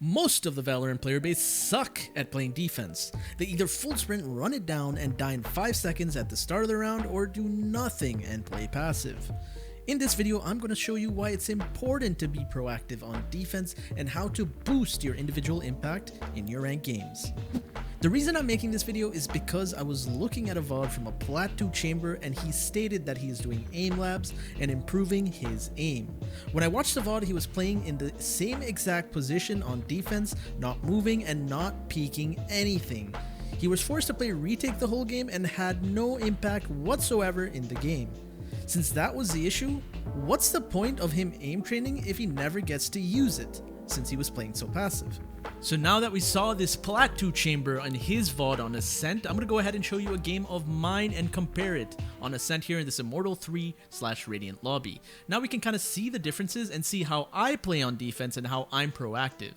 Most of the Valorant player base suck at playing defense. They either full sprint, run it down, and die in 5 seconds at the start of the round, or do nothing and play passive. In this video, I'm going to show you why it's important to be proactive on defense and how to boost your individual impact in your ranked games. The reason I'm making this video is because I was looking at a VOD from a Plat 2 chamber and he stated that he is doing aim labs and improving his aim. When I watched the VOD, he was playing in the same exact position on defense, not moving and not peeking anything. He was forced to play retake the whole game and had no impact whatsoever in the game. Since that was the issue, what's the point of him aim training if he never gets to use it, since he was playing so passive? So now that we saw this Plat 2 chamber on his VOD on Ascent, I'm going to go ahead and show you a game of mine and compare it on Ascent here in this Immortal 3/Radiant lobby. Now we can kind of see the differences and see how I play on defense and how I'm proactive.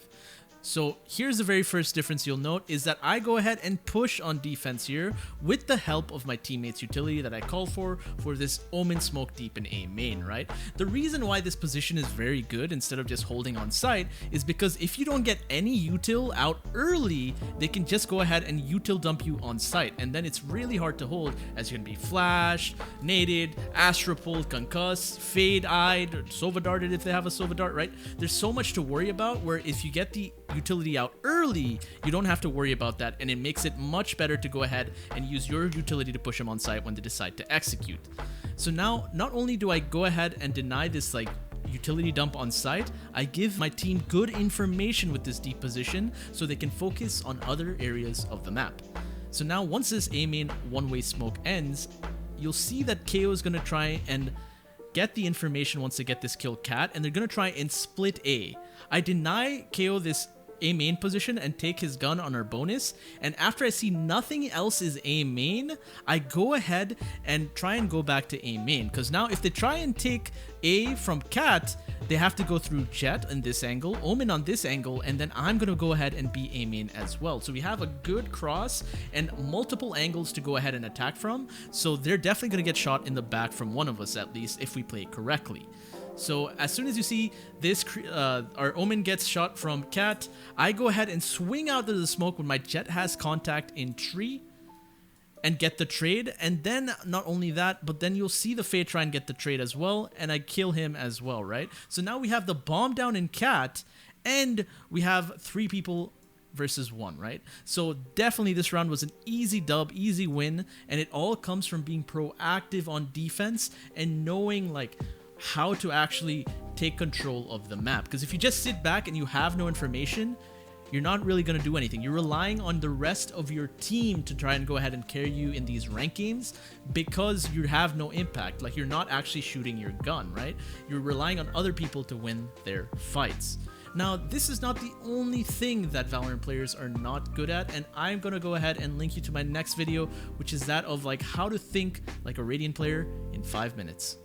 So here's the very first difference you'll note is that I go ahead and push on defense here with the help of my teammate's utility that I call for this Omen Smoke Deep in A main, right? The reason why this position is very good instead of just holding on site is because if you don't get any util out early, they can just go ahead and util dump you on site, and then it's really hard to hold as you're gonna be flashed, naded, Astra pulled, concussed, fade-eyed, or Sova darted if they have a Sova dart, right? There's so much to worry about where if you get the utility out early, you don't have to worry about that, and it makes it much better to go ahead and use your utility to push them on site when they decide to execute. So now, not only do I go ahead and deny this utility dump on site, I give my team good information with this deep position so they can focus on other areas of the map. So now once this A main one-way smoke ends, you'll see that KO is going to try and get the information once they get this kill cat, and they're going to try and split A. I deny KO this A main position and take his gun on our bonus, and after I see nothing else is A main, I go ahead and try and go back to A main, because now if they try and take A from cat, they have to go through Jet on this angle, Omen on this angle, and then I'm going to go ahead and be A main as well. So we have a good cross and multiple angles to go ahead and attack from, so they're definitely going to get shot in the back from one of us at least if we play correctly. So as soon as you see this, our Omen gets shot from cat, I go ahead and swing out to the smoke when my Jet has contact in tree and get the trade. And then not only that, but then you'll see the Faye try and get the trade as well, and I kill him as well, right? So now we have the bomb down in cat, and we have 3 people versus 1, right? So definitely this round was an easy dub, easy win, and it all comes from being proactive on defense and knowing how to actually take control of the map. Because if you just sit back and you have no information, you're not really going to do anything. You're relying on the rest of your team to try and go ahead and carry you in these rank games because you have no impact. You're not actually shooting your gun, right? You're relying on other people to win their fights. Now, this is not the only thing that Valorant players are not good at, and I'm going to go ahead and link you to my next video, which is that of how to think like a Radiant player in 5 minutes.